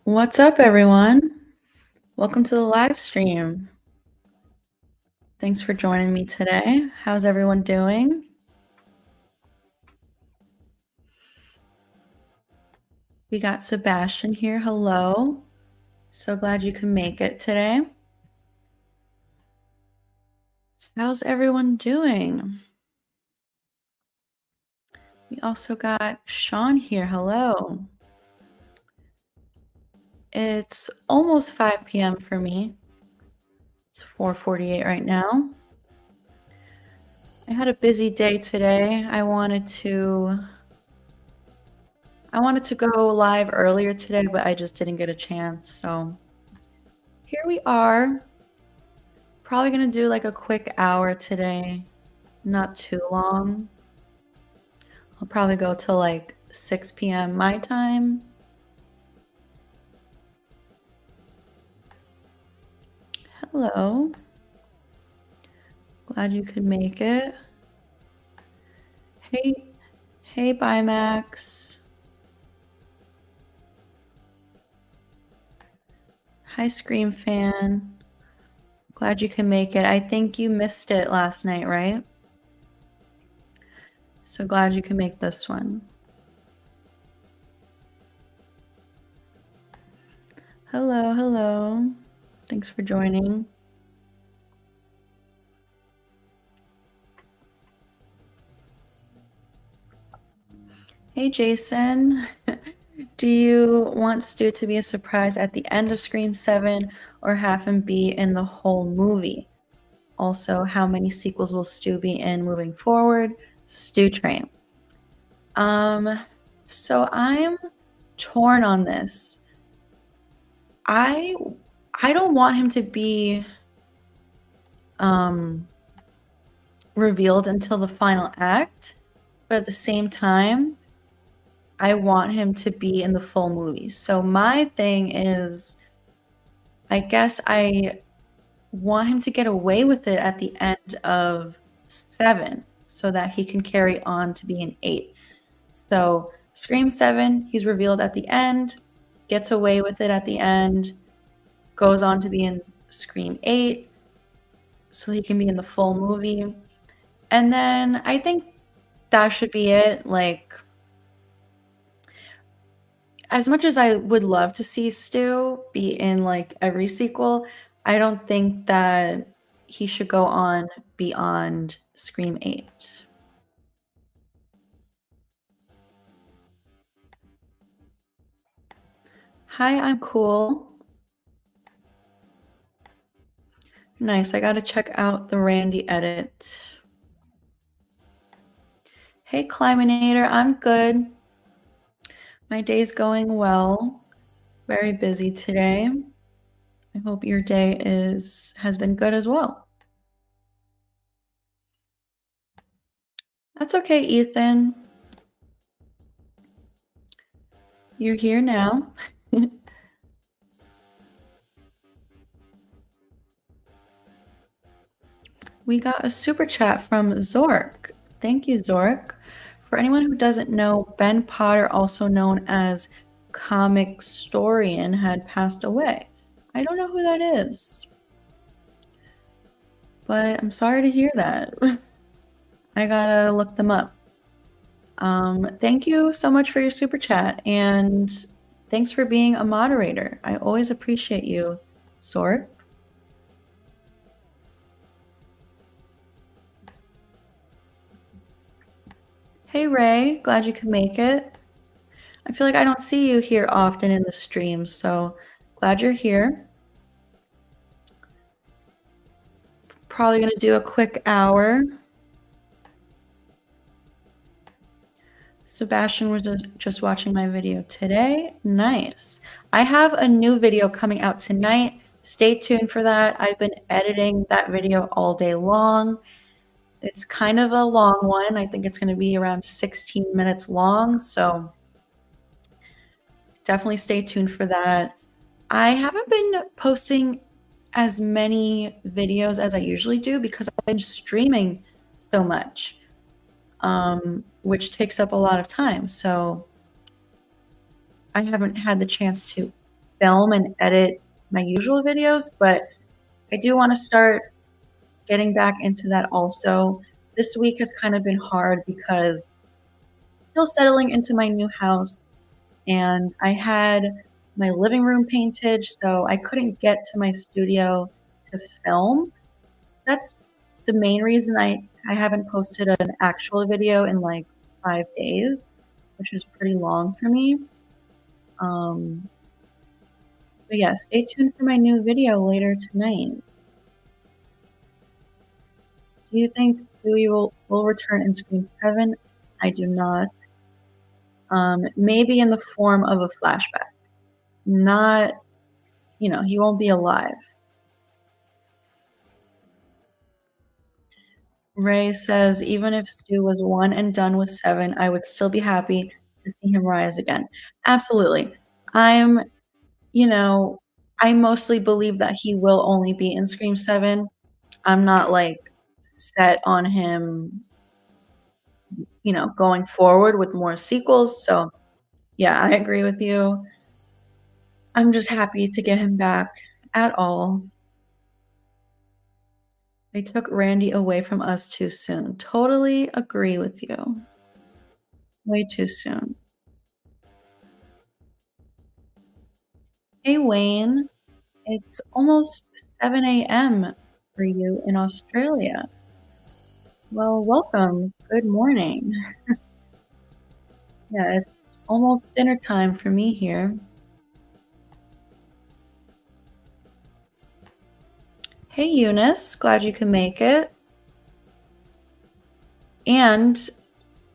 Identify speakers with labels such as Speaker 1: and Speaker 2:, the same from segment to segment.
Speaker 1: What's up, everyone? Welcome to the live stream. Thanks for joining me today. How's everyone doing? We got Sebastian here. Hello. So glad you can make it today. How's everyone doing? We also got Sean here. Hello. It's almost 5 p.m. for me. It's 4:48 right now. I had a busy day today. I wanted to go live earlier today, but I just didn't get a chance. So here we are. Probably gonna do like a quick hour today, not too long. I'll probably go till like 6 p.m. my time. Hello. Glad you could make it. Hey, bye, Max. Hi, Scream Fan. Glad you can make it. I think you missed it last night, right? So glad you can make this one. Hello, hello. Thanks for joining. Hey, Jason. Do you want Stu to be a surprise at the end of Scream 7 or have him be in the whole movie? Also, how many sequels will Stu be in moving forward? Stu Train. So I'm torn on this. I don't want him to be revealed until the final act, but at the same time, I want him to be in the full movie. So my thing is, I guess I want him to get away with it at the end of 7 so that he can carry on to be in 8. So Scream 7, he's revealed at the end, gets away with it at the end, goes on to be in Scream 8 so he can be in the full movie. And then I think that should be it. Like, as much as I would love to see Stu be in like every sequel, I don't think that he should go on beyond Scream 8. Hi, I'm cool. Nice. I gotta check out the Randy edit. Hey, Climinator, I'm good. My day's going well. Very busy today. I hope your day has been good as well. That's okay, Ethan. You're here now. We got a super chat from Zork. Thank you, Zork. For anyone who doesn't know, Ben Potter, also known as Comic Storian, had passed away. I don't know who that is, but I'm sorry to hear that. I gotta look them up. Thank you so much for your super chat, and thanks for being a moderator. I always appreciate you, Zork. Hey, Ray. Glad you could make it. I feel like I don't see you here often in the streams, so glad you're here. Probably gonna do a quick hour. Sebastian was just watching my video today. Nice. I have a new video coming out tonight. Stay tuned for that. I've been editing that video all day long. It's kind of a long one. I think it's going to be around 16 minutes long, so definitely stay tuned for that. I haven't been posting as many videos as I usually do because I've been streaming so much, which takes up a lot of time. So I haven't had the chance to film and edit my usual videos, but I do want to start getting back into that also. This week has kind of been hard because still settling into my new house, and I had my living room painted, so I couldn't get to my studio to film. So that's the main reason I haven't posted an actual video in like 5 days, which is pretty long for me. But yeah, stay tuned for my new video later tonight. Do you think Dewey will return in Scream 7? I do not. Maybe in the form of a flashback. Not, he won't be alive. Ray says, even if Stu was one and done with 7, I would still be happy to see him rise again. Absolutely. I mostly believe that he will only be in Scream 7. I'm not like set on him, going forward with more sequels. So yeah, I agree with you. I'm just happy to get him back at all. They took Randy away from us too soon. Totally agree with you. Way too soon. Hey, Wayne. It's almost 7 a.m. for you in Australia. Well, welcome. Good morning. Yeah, it's almost dinner time for me here. Hey, Eunice. Glad you can make it. And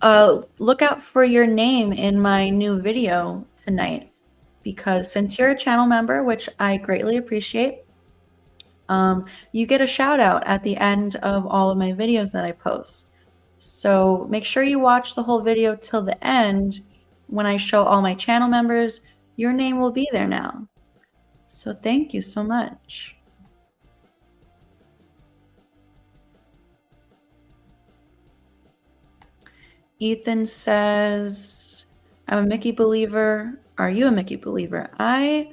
Speaker 1: look out for your name in my new video tonight, because since you're a channel member, which I greatly appreciate, you get a shout out at the end of all of my videos that I post. So make sure you watch the whole video till the end. When I show all my channel members, your name will be there now. So thank you so much. Ethan says, I'm a Mickey believer. Are you a Mickey believer? I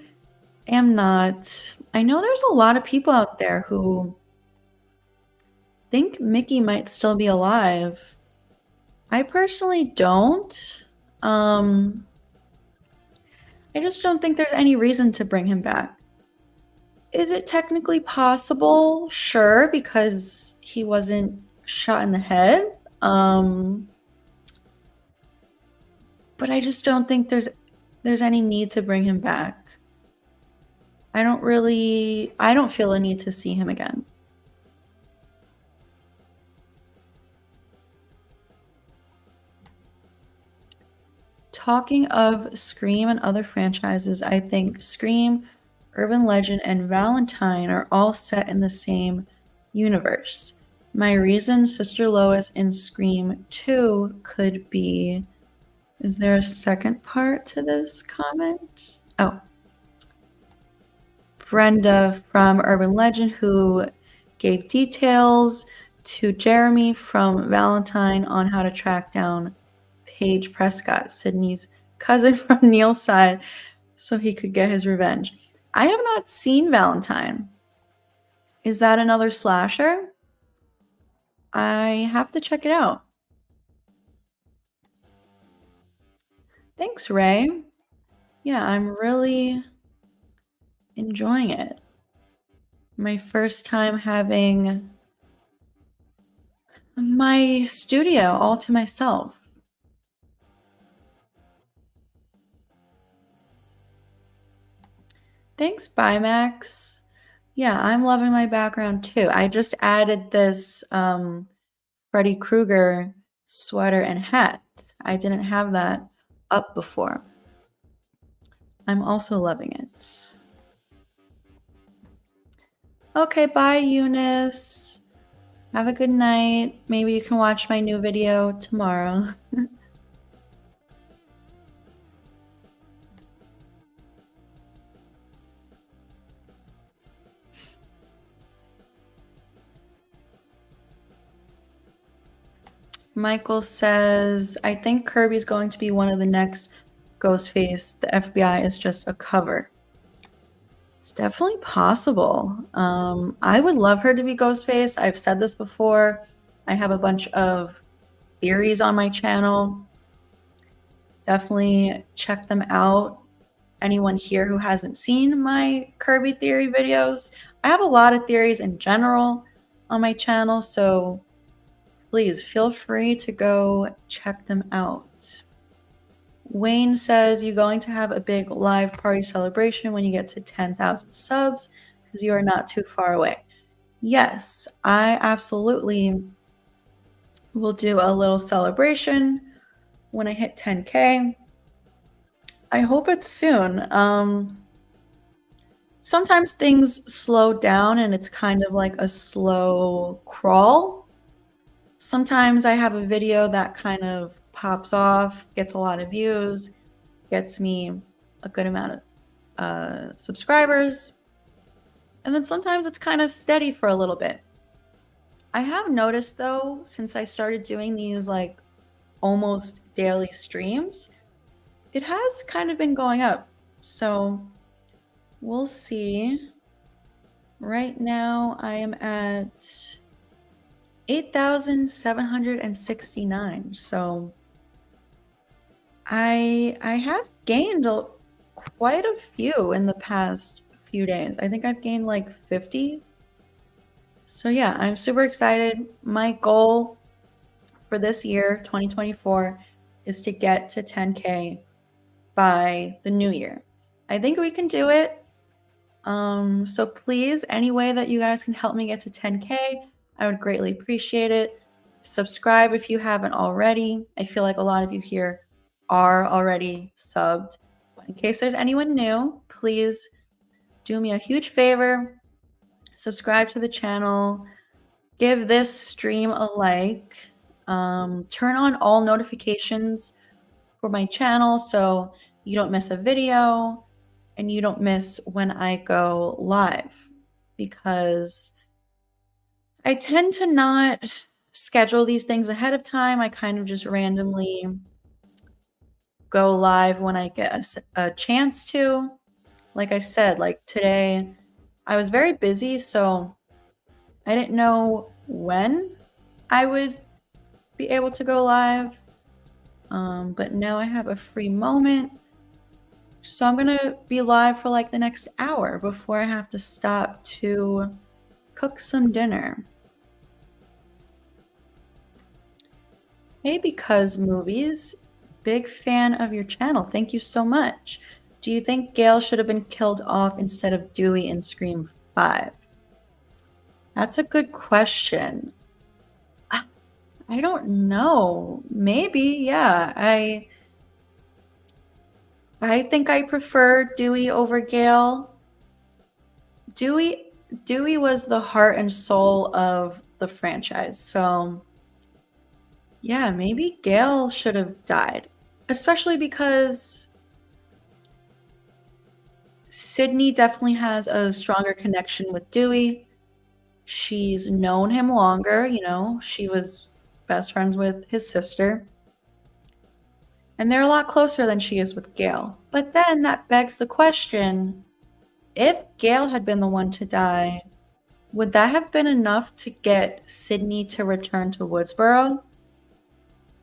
Speaker 1: am not. I know there's a lot of people out there who think Mickey might still be alive. I personally don't. I just don't think there's any reason to bring him back. Is it technically possible? Sure, because he wasn't shot in the head. But I just don't think there's any need to bring him back. I don't feel a need to see him again. Talking of Scream and other franchises, I think Scream, Urban Legend, and Valentine are all set in the same universe. My reason Sister Lois in Scream 2 could be... Is there a second part to this comment? Oh. Brenda from Urban Legend, who gave details to Jeremy from Valentine on how to track down Paige Prescott, Sydney's cousin from Neil's side, so he could get his revenge. I have not seen Valentine. Is that another slasher? I have to check it out. Thanks, Ray. Yeah, I'm really enjoying it. My first time having my studio all to myself. Thanks, Bimax. Yeah, I'm loving my background too. I just added this Freddy Krueger sweater and hat. I didn't have that up before. I'm also loving it. Okay, bye, Eunice. Have a good night. Maybe you can watch my new video tomorrow. Michael says, I think Kirby's going to be one of the next Ghostface. The FBI is just a cover. It's definitely possible. I would love her to be Ghostface. I've said this before. I have a bunch of theories on my channel. Definitely check them out. Anyone here who hasn't seen my Kirby theory videos, I have a lot of theories in general on my channel, so please feel free to go check them out. Wayne says, you're going to have a big live party celebration when you get to 10,000 subs because you are not too far away. Yes, I absolutely will do a little celebration when I hit 10K. I hope it's soon. Sometimes things slow down and it's kind of like a slow crawl. Sometimes I have a video that kind of pops off, gets a lot of views, gets me a good amount of subscribers. And then sometimes it's kind of steady for a little bit. I have noticed though, since I started doing these like almost daily streams, it has kind of been going up. So we'll see. Right now I am at 8,769. So I have gained quite a few in the past few days. I think I've gained like 50. So yeah, I'm super excited. My goal for this year, 2024, is to get to 10K by the new year. I think we can do it. So please, any way that you guys can help me get to 10K, I would greatly appreciate it. Subscribe if you haven't already. I feel like a lot of you here are already subbed. But in case there's anyone new, please do me a huge favor. Subscribe to the channel. Give this stream a like. Turn on all notifications for my channel so you don't miss a video and you don't miss when I go live, because I tend to not schedule these things ahead of time. I kind of just randomly go live when I get a chance to. Like I said, like today, I was very busy, so I didn't know when I would be able to go live. But now I have a free moment. So I'm gonna be live for like the next hour before I have to stop to cook some dinner. Hey, Because Movies, big fan of your channel. Thank you so much. Do you think Gale should have been killed off instead of Dewey in Scream 5? That's a good question. I don't know. Maybe, yeah. I think I prefer Dewey over Gale. Dewey was the heart and soul of the franchise. So yeah, maybe Gale should have died. Especially because Sydney definitely has a stronger connection with Dewey. She's known him longer, you know, she was best friends with his sister. And they're a lot closer than she is with Gale. But then that begs the question, if Gale had been the one to die, would that have been enough to get Sydney to return to Woodsboro?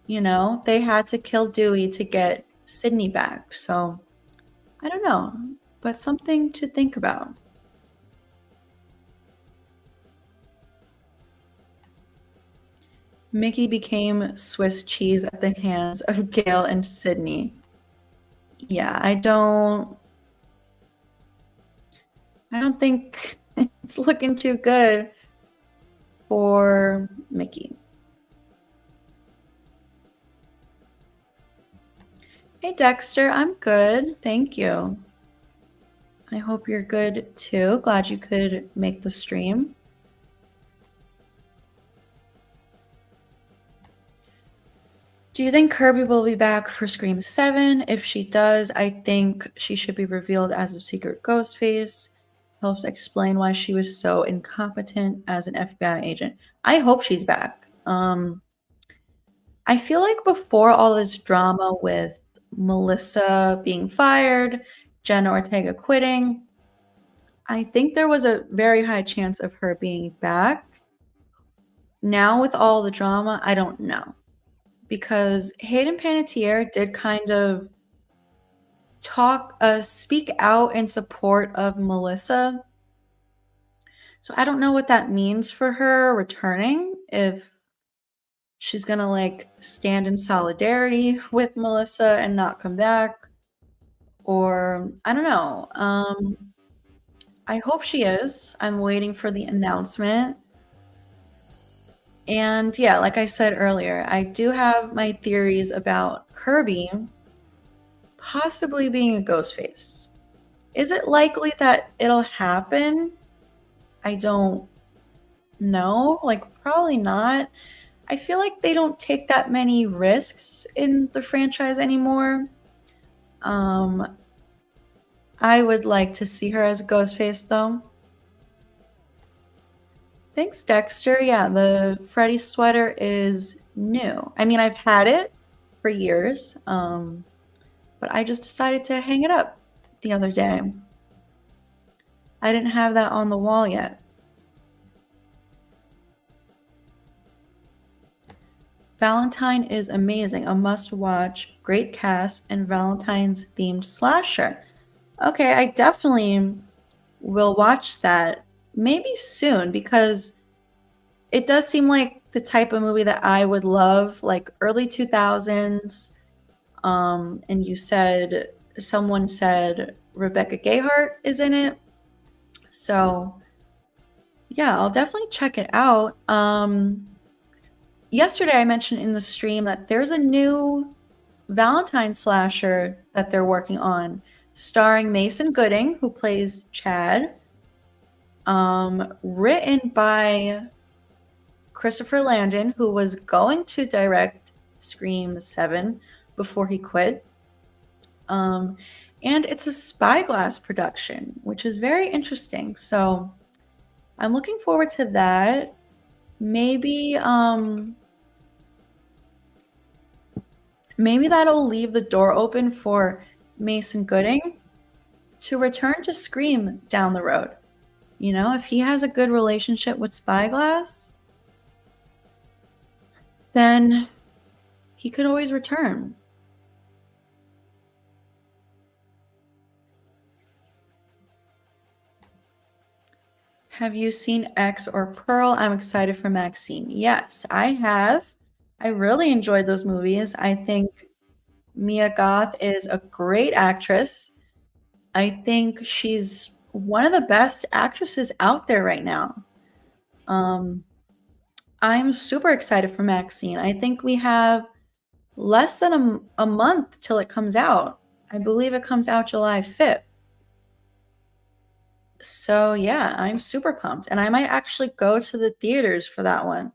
Speaker 1: You know, they had to kill Dewey to get Sydney back. So I don't know, but something to think about. Mickey became Swiss cheese at the hands of Gale and Sydney. Yeah, I don't think it's looking too good for Mickey. Hey Dexter, I'm good. Thank you. I hope you're good too. Glad you could make the stream. Do you think Kirby will be back for Scream 7? If she does, I think she should be revealed as a secret Ghostface. Helps explain why she was so incompetent as an FBI agent. I hope she's back. I feel like before all this drama with Melissa being fired, Jenna Ortega quitting, I think there was a very high chance of her being back. Now with all the drama, I don't know. Because Hayden Panettiere did kind of speak out in support of Melissa. So I don't know what that means for her returning, if she's gonna like stand in solidarity with Melissa and not come back, or I don't know. I hope she is. I'm waiting for the announcement. And yeah, like I said earlier, I do have my theories about Kirby possibly being a ghost face. Is it likely that it'll happen? I don't know. Like, probably not. I feel like they don't take that many risks in the franchise anymore. I would like to see her as a ghost face, though. Thanks, Dexter. Yeah, the Freddy sweater is new. I mean, I've had it for years, but I just decided to hang it up the other day. I didn't have that on the wall yet. Valentine is amazing. A must-watch, great cast, and Valentine's-themed slasher. Okay, I definitely will watch that maybe soon, because it does seem like the type of movie that I would love, like early 2000s. And someone said Rebecca Gayheart is in it. So yeah, I'll definitely check it out. Yesterday I mentioned in the stream that there's a new Valentine slasher that they're working on, starring Mason Gooding, who plays Chad. Written by Christopher Landon, who was going to direct Scream 7 before he quit. And it's a Spyglass production, which is very interesting. So I'm looking forward to that. Maybe that'll leave the door open for Mason Gooding to return to Scream down the road. You know, if he has a good relationship with Spyglass, then he could always return. Have you seen X or Pearl? I'm excited for Maxine. Yes, I have. I really enjoyed those movies. I think Mia Goth is a great actress. I think she's one of the best actresses out there right now. I'm super excited for Maxine. I think we have less than a month till it comes out. I believe it comes out July 5th. So yeah, I'm super pumped. And I might actually go to the theaters for that one.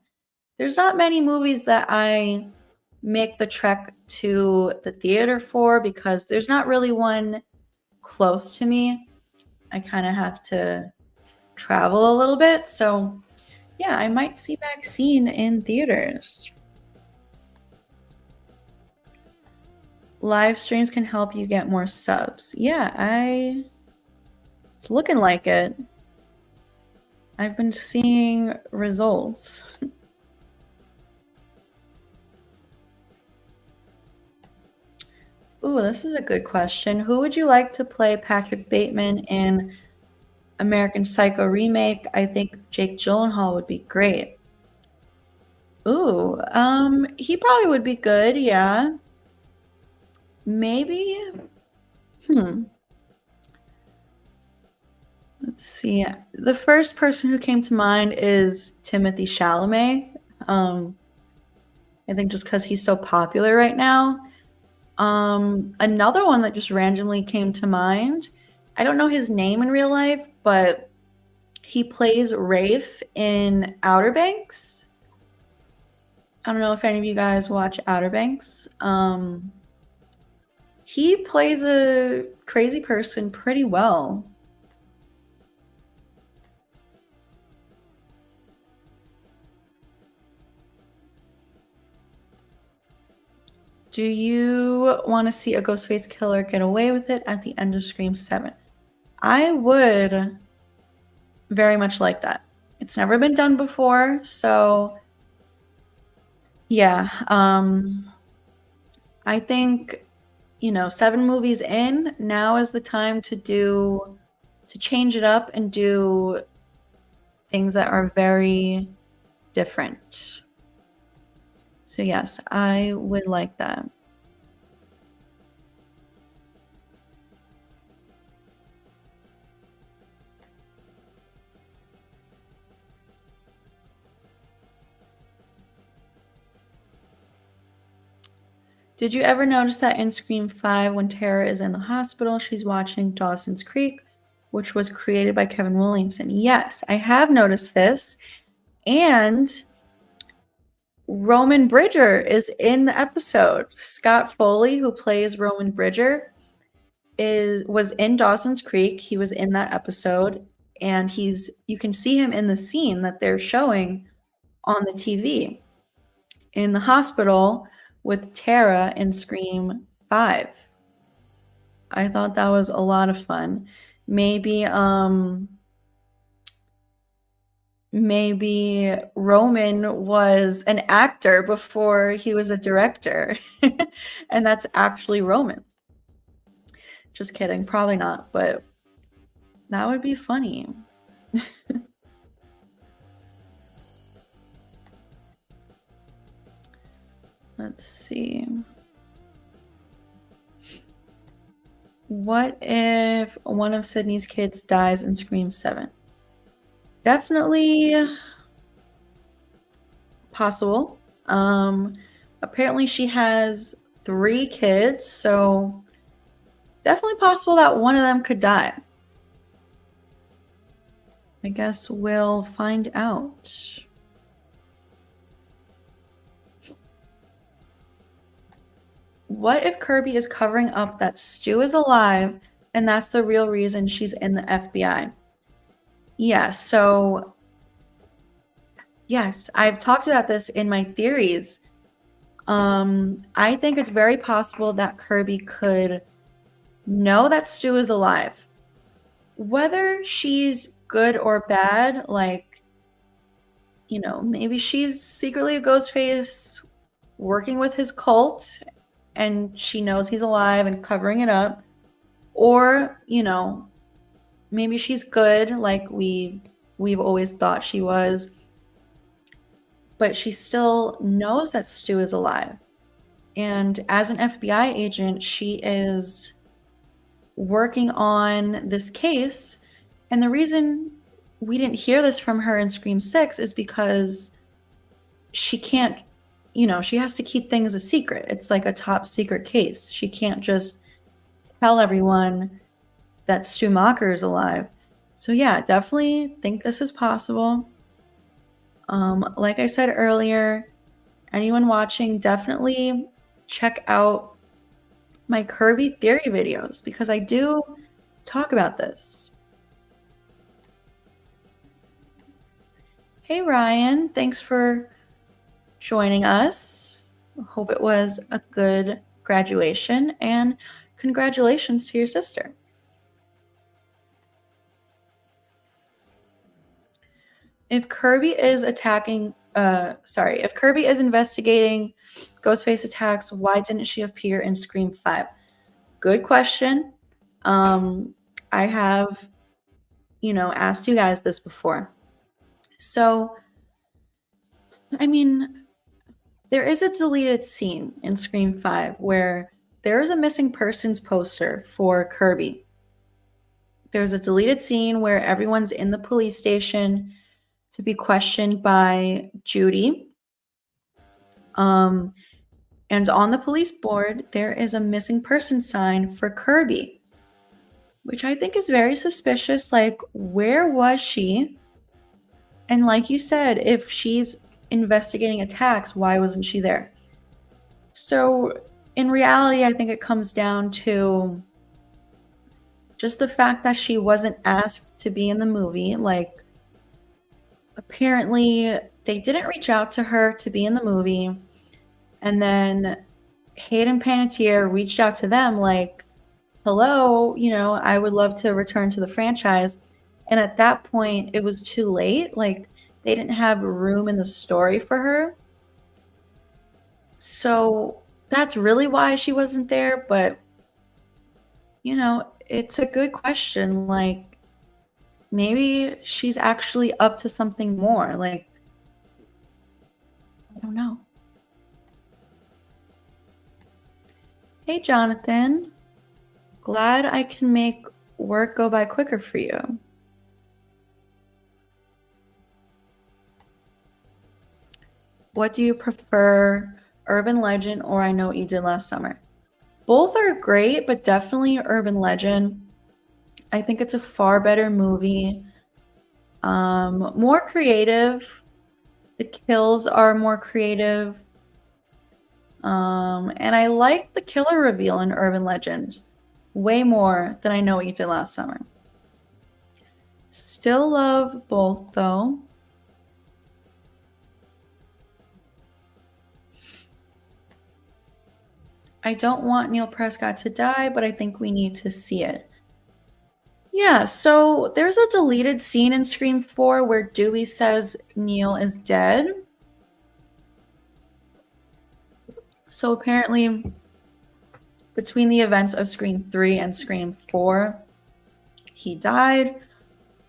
Speaker 1: There's not many movies that I make the trek to the theater for, because there's not really one close to me. I kind of have to travel a little bit. So yeah, I might see Maxine in theaters. Live streams can help you get more subs. Yeah, it's looking like it. I've been seeing results. Ooh, this is a good question. Who would you like to play Patrick Bateman in American Psycho remake? I think Jake Gyllenhaal would be great. Ooh, he probably would be good, yeah. Maybe. Let's see. The first person who came to mind is Timothée Chalamet. I think just because he's so popular right now. Another one that just randomly came to mind, I don't know his name in real life, but he plays Rafe in Outer Banks. I don't know if any of you guys watch Outer Banks. He plays a crazy person pretty well. Do you want to see a Ghostface killer get away with it at the end of Scream 7? I would very much like that. It's never been done before, so yeah. I think, 7 movies in, now is the time to change it up and do things that are very different. So yes, I would like that. Did you ever notice that in Scream 5, when Tara is in the hospital, she's watching Dawson's Creek, which was created by Kevin Williamson? Yes, I have noticed this. And Roman Bridger is in the episode. Scott Foley, who plays Roman Bridger, was in Dawson's Creek. He was in that episode, and you can see him in the scene that they're showing on the TV in the hospital with Tara in Scream 5. I thought that was a lot of fun. Maybe Roman was an actor before he was a director, and that's actually Roman. Just kidding, probably not, but that would be funny. Let's see. What if one of Sydney's kids dies in Scream 7? Definitely possible. Apparently she has 3 kids, so definitely possible that one of them could die. I guess we'll find out. What if Kirby is covering up that Stu is alive and that's the real reason she's in the FBI? Yeah, so yes, I've talked about this in my theories. I think it's very possible that Kirby could know that Stu is alive. Whether she's good or bad, maybe she's secretly a ghost face working with his cult and she knows he's alive and covering it up. Or, maybe she's good like we've always thought she was. But she still knows that Stu is alive. And as an FBI agent, she is working on this case. And the reason we didn't hear this from her in Scream 6 is because she can't, she has to keep things a secret. It's like a top secret case. She can't just tell everyone that Stu Macher is alive. So yeah, definitely think this is possible. Like I said earlier, anyone watching, definitely check out my Kirby theory videos because I do talk about this. Hey Ryan, thanks for joining us. Hope it was a good graduation and congratulations to your sister. If Kirby is investigating Ghostface attacks, why didn't she appear in Scream 5? Good question. I have, asked you guys this before. So, I mean, there is a deleted scene in Scream 5 where there is a missing persons poster for Kirby. There's a deleted scene where everyone's in the police station to be questioned by Judy. And on the police board, there is a missing person sign for Kirby, which I think is very suspicious. Like, where was she? And like you said, if she's investigating attacks, why wasn't she there? So in reality, I think it comes down to just the fact that she wasn't asked to be in the movie. Like, apparently they didn't reach out to her to be in the movie. And then Hayden Panettiere reached out to them like, hello, I would love to return to the franchise. And at that point, it was too late. Like, they didn't have room in the story for her. So that's really why she wasn't there. But, it's a good question. Like, maybe she's actually up to something more. Like, I don't know. Hey, Jonathan. Glad I can make work go by quicker for you. What do you prefer, Urban Legend or I Know What You Did Last Summer? Both are great, but definitely Urban Legend. I think it's a far better movie. More creative. The kills are more creative. And I like the killer reveal in Urban Legend way more than I Know What You Did Last Summer. Still love both, though. I don't want Neil Prescott to die, but I think we need to see it. Yeah, so there's a deleted scene in Scream 4 where Dewey says Neil is dead. So apparently, between the events of Scream 3 and Scream 4, he died.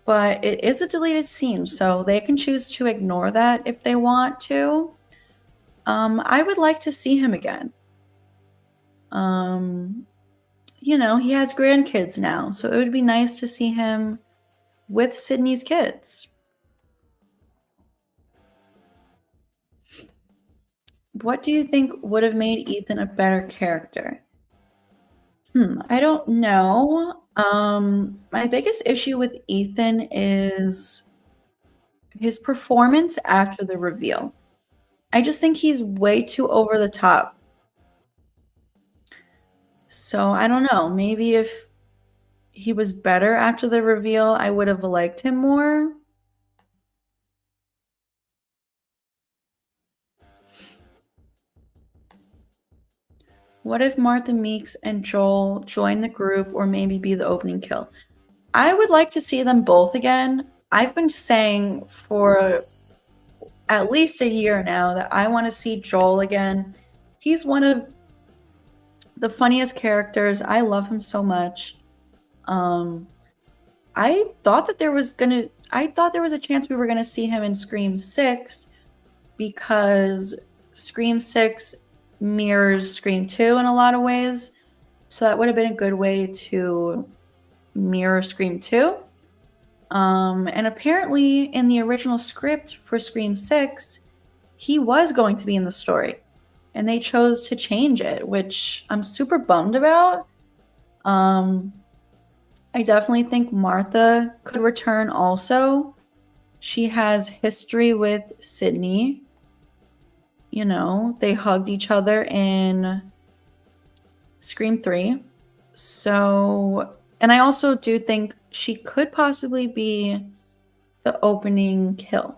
Speaker 1: But it is a deleted scene, so they can choose to ignore that if they want to. I would like to see him again. He has grandkids now, so it would be nice to see him with Sydney's kids. What do you think would have made Ethan a better character? I don't know. My biggest issue with Ethan is his performance after the reveal. I just think he's way too over the top. So I don't know. Maybe if he was better after the reveal, I would have liked him more. What if Martha Meeks and Joel join the group or maybe be the opening kill? I would like to see them both again. I've been saying for at least a year now that I want to see Joel again. He's one of the funniest characters. I love him so much. I thought there was a chance we were gonna see him in Scream 6 because Scream 6 mirrors Scream 2 in a lot of ways. So that would have been a good way to mirror Scream 2. And apparently in the original script for Scream 6, he was going to be in the story. And they chose to change it, which I'm super bummed about. I definitely think Martha could return also. She has history with Sydney. They hugged each other in Scream 3. So, and I also do think she could possibly be the opening kill.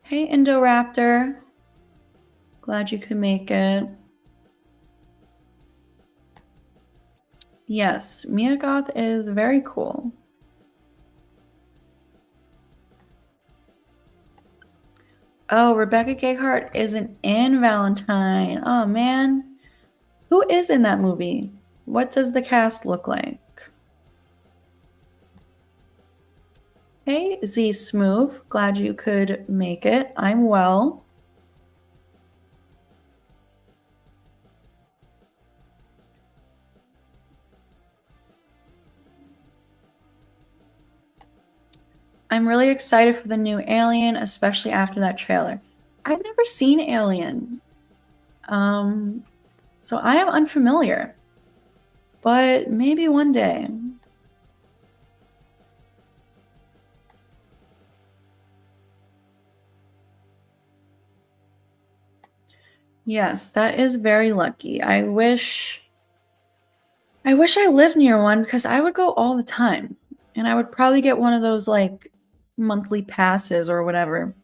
Speaker 1: Hey, Indoraptor. Glad you could make it. Yes, Mia Goth is very cool. Oh, Rebecca Gayheart isn't in Valentine. Oh, man. Who is in that movie? What does the cast look like? Hey, Z Smooth. Glad you could make it. I'm well. I'm really excited for the new Alien, especially after that trailer. I've never seen Alien. So I am unfamiliar. But maybe one day. Yes, that is very lucky. I wish I lived near one because I would go all the time. And I would probably get one of those like monthly passes or whatever.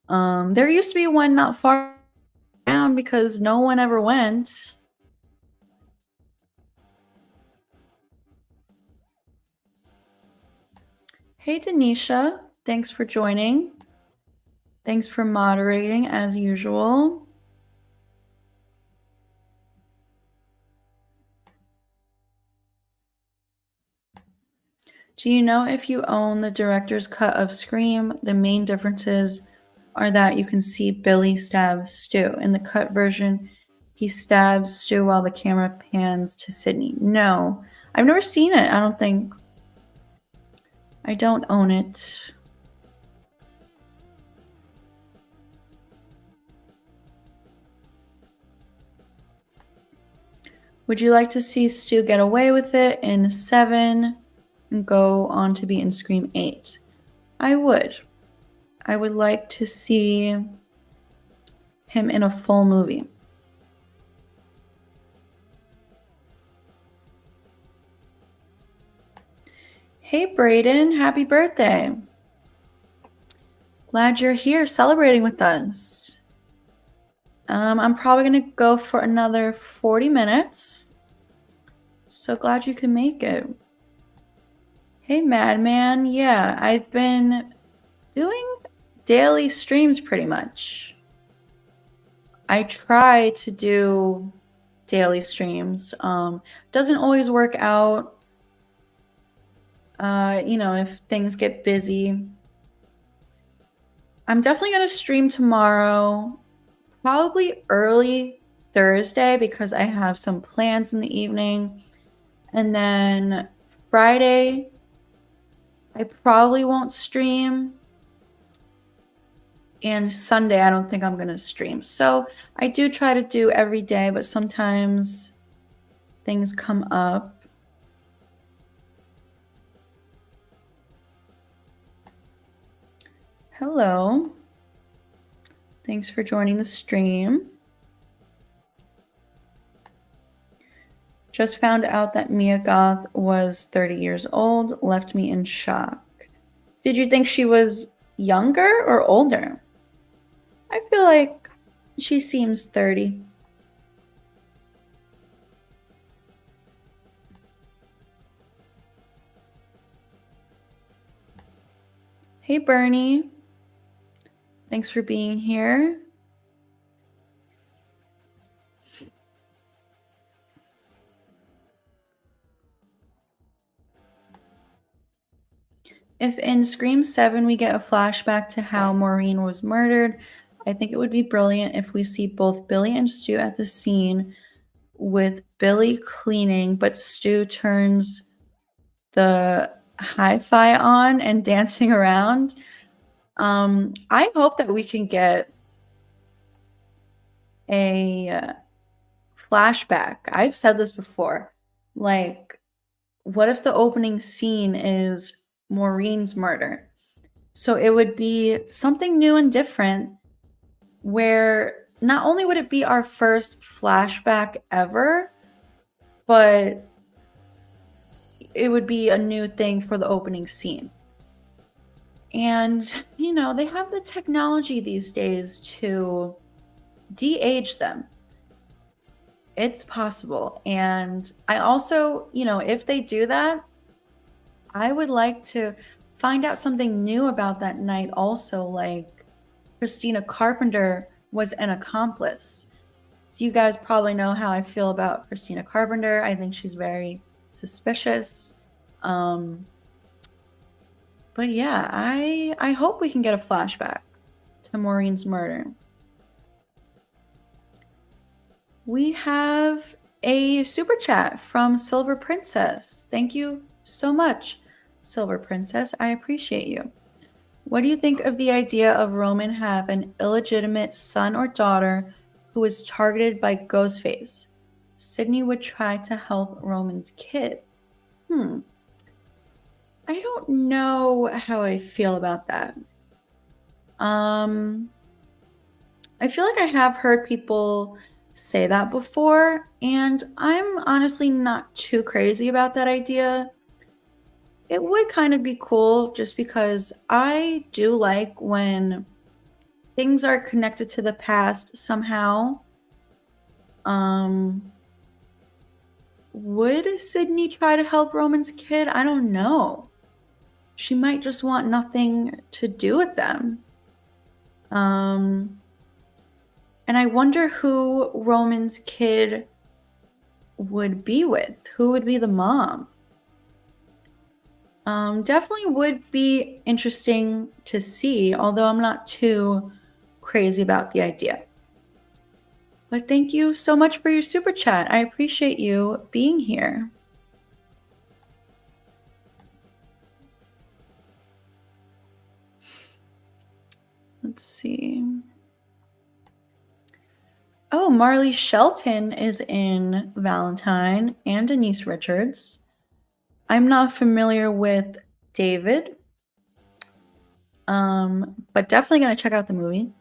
Speaker 1: There used to be one not far down because no one ever went. Hey, Denisha. Thanks for joining. Thanks for moderating as usual. Do you know if you own the director's cut of Scream? The main differences are that you can see Billy stab Stu. In the cut version, he stabs Stu while the camera pans to Sydney. No, I've never seen it. I don't think. I don't own it. Would you like to see Stu get away with it in 7 and go on to be in Scream 8? I would. I would like to see him in a full movie. Hey, Brayden, happy birthday. Glad you're here celebrating with us. I'm probably going to go for another 40 minutes. So glad you can make it. Hey, Madman. Yeah, I've been doing daily streams pretty much. I try to do daily streams. Doesn't always work out. If things get busy. I'm definitely going to stream tomorrow, probably early Thursday because I have some plans in the evening. And then Friday, I probably won't stream. And Sunday, I don't think I'm going to stream. So I do try to do every day, but sometimes things come up. Hello. Thanks for joining the stream. Just found out that Mia Goth was 30 years old. Left me in shock. Did you think she was younger or older? I feel like she seems 30. Hey, Bernie. Thanks for being here. If in Scream 7 we get a flashback to how Maureen was murdered, I think it would be brilliant if we see both Billy and Stu at the scene with Billy cleaning, but Stu turns the hi-fi on and dancing around. I hope that we can get a flashback. I've said this before. Like, what if the opening scene is Maureen's murder? So it would be something new and different where not only would it be our first flashback ever, but it would be a new thing for the opening scene. And, they have the technology these days to de-age them. It's possible. And I also, if they do that, I would like to find out something new about that night also, like Christina Carpenter was an accomplice. So you guys probably know how I feel about Christina Carpenter. I think she's very suspicious. But yeah, I hope we can get a flashback to Maureen's murder. We have a super chat from Silver Princess. Thank you so much, Silver Princess. I appreciate you. What do you think of the idea of Roman have an illegitimate son or daughter who is targeted by Ghostface? Sydney would try to help Roman's kid. I don't know how I feel about that. I feel like I have heard people say that before, and I'm honestly not too crazy about that idea. It would kind of be cool just because I do like when things are connected to the past somehow. Would Sydney try to help Roman's kid? I don't know. she might just want nothing to do with them. And I wonder who Roman's kid would be with. Who would be the mom? Definitely would be interesting to see, although I'm not too crazy about the idea. But thank you so much for your super chat. I appreciate you being here. Let's see. Oh, Marley Shelton is in Valentine and Denise Richards. I'm not familiar with David, but definitely gonna check out the movie.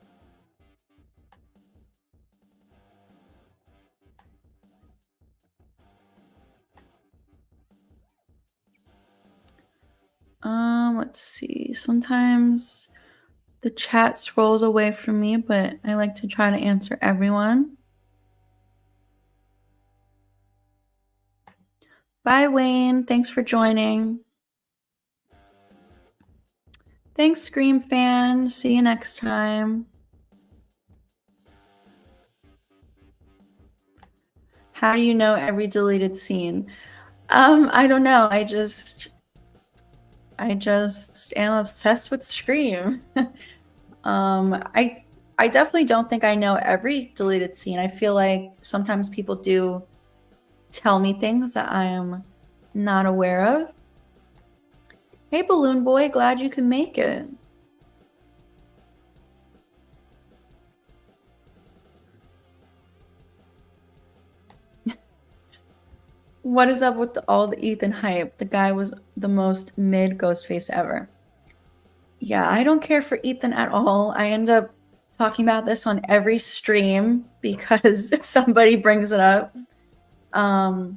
Speaker 1: Let's see. Sometimes the chat scrolls away from me, but I like to try to answer everyone. Bye, Wayne. Thanks for joining. Thanks, Scream fan. See you next time. How do you know every deleted scene? I don't know. I just am obsessed with Scream. I definitely don't think I know every deleted scene. I feel like sometimes people do tell me things that I am not aware of. Hey, Balloon Boy, glad you can make it. What is up with all the Ethan hype? The guy was the most mid Ghostface ever. Yeah, I don't care for Ethan at all. I end up talking about this on every stream because somebody brings it up. I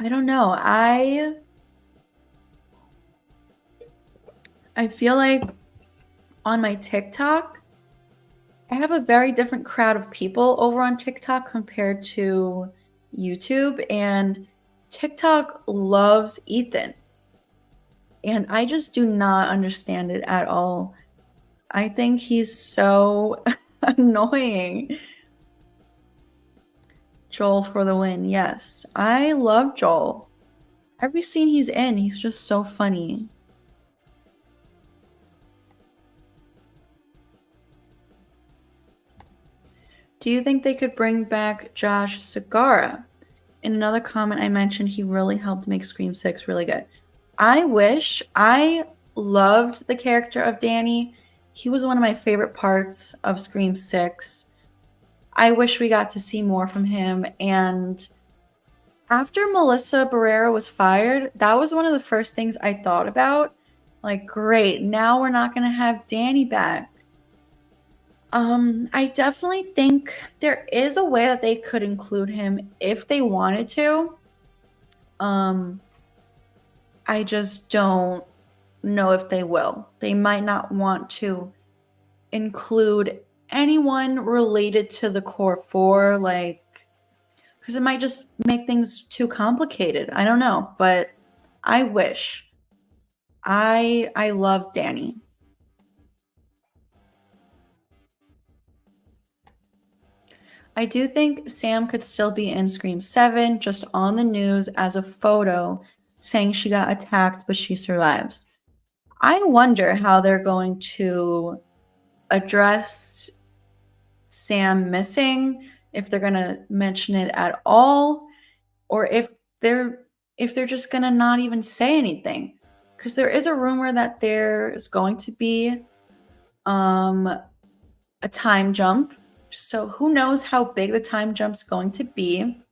Speaker 1: don't know. I feel like on my TikTok, I have a very different crowd of people over on TikTok compared to YouTube, and TikTok loves Ethan. And I just do not understand it at all. I think he's so annoying. Joel for the win. Yes. I love Joel. Every scene he's in, he's just so funny. Do you think they could bring back Josh Segarra? In another comment, I mentioned he really helped make Scream 6 really good. I wish. I loved the character of Danny. He was one of my favorite parts of Scream 6. I wish we got to see more from him. And after Melissa Barrera was fired, that was one of the first things I thought about. Like, great, now we're not going to have Danny back. I definitely think there is a way that they could include him if they wanted to. I just don't know if they will. They might not want to include anyone related to the core four, like, because it might just make things too complicated. I don't know, but I wish. I love Danny. I do think Sam could still be in Scream 7, just on the news as a photo saying she got attacked, but she survives. I wonder how they're going to address Sam missing, if they're going to mention it at all, or if they're just going to not even say anything. Because there is a rumor that there is going to be a time jump. So who knows how big the time jump's going to be.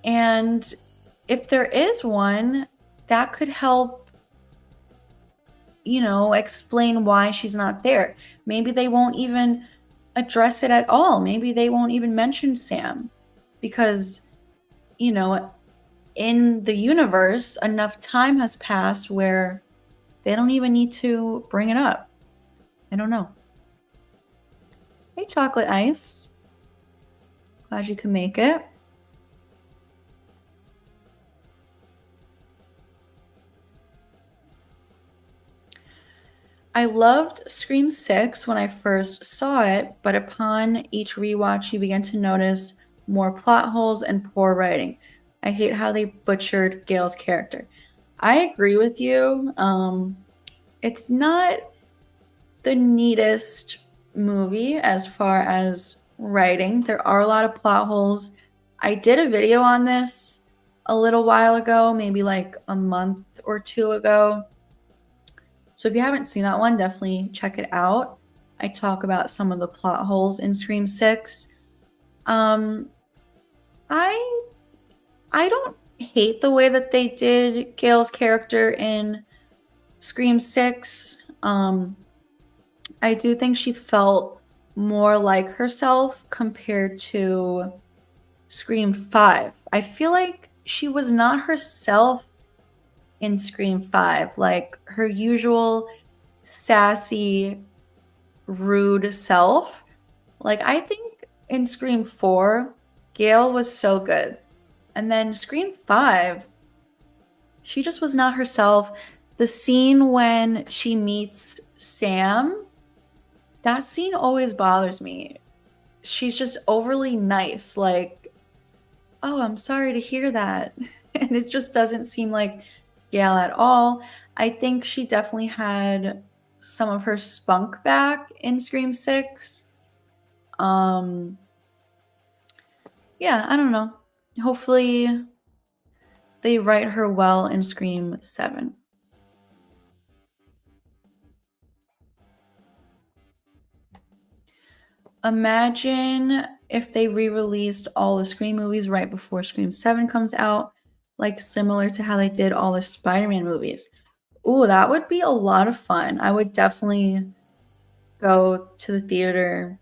Speaker 1: And if there is one, that could help, explain why she's not there. Maybe they won't even address it at all. Maybe they won't even mention Sam because, in the universe, enough time has passed where they don't even need to bring it up. I don't know. Hey, Chocolate Ice. Glad you can make it. I loved Scream 6 when I first saw it, but upon each rewatch, you begin to notice more plot holes and poor writing. I hate how they butchered Gail's character. I agree with you. It's not the neatest movie as far as writing. There are a lot of plot holes. I did a video on this a little while ago, maybe like a month or two ago. So if you haven't seen that one, definitely check it out. I talk about some of the plot holes in Scream 6. Um, I I don't hate the way that they did Gail's character in Scream 6. I do think she felt more like herself compared to Scream 5. I feel like she was not herself in Scream 5, like her usual sassy, rude self. Like, I think in Scream 4, Gail was so good. And then Scream 5, she just was not herself. The scene when she meets Sam, that scene always bothers me. She's just overly nice. Like, oh, I'm sorry to hear that. And it just doesn't seem like Gail at all. I think she definitely had some of her spunk back in Scream 6. Yeah, I don't know. Hopefully they write her well in Scream 7. Imagine if they re-released all the Scream movies right before Scream 7 comes out, like similar to how they did all the Spider-Man movies. Ooh, that would be a lot of fun. I would definitely go to the theater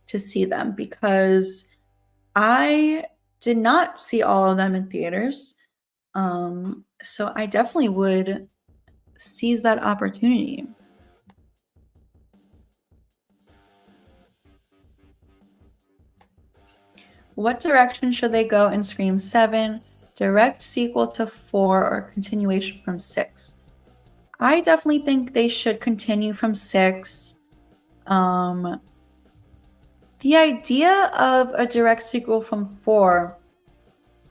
Speaker 1: to see them because I did not see all of them in theaters. So I definitely would seize that opportunity. What direction should they go in Scream 7? Direct sequel to 4 or continuation from 6? I definitely think they should continue from 6. The idea of a direct sequel from 4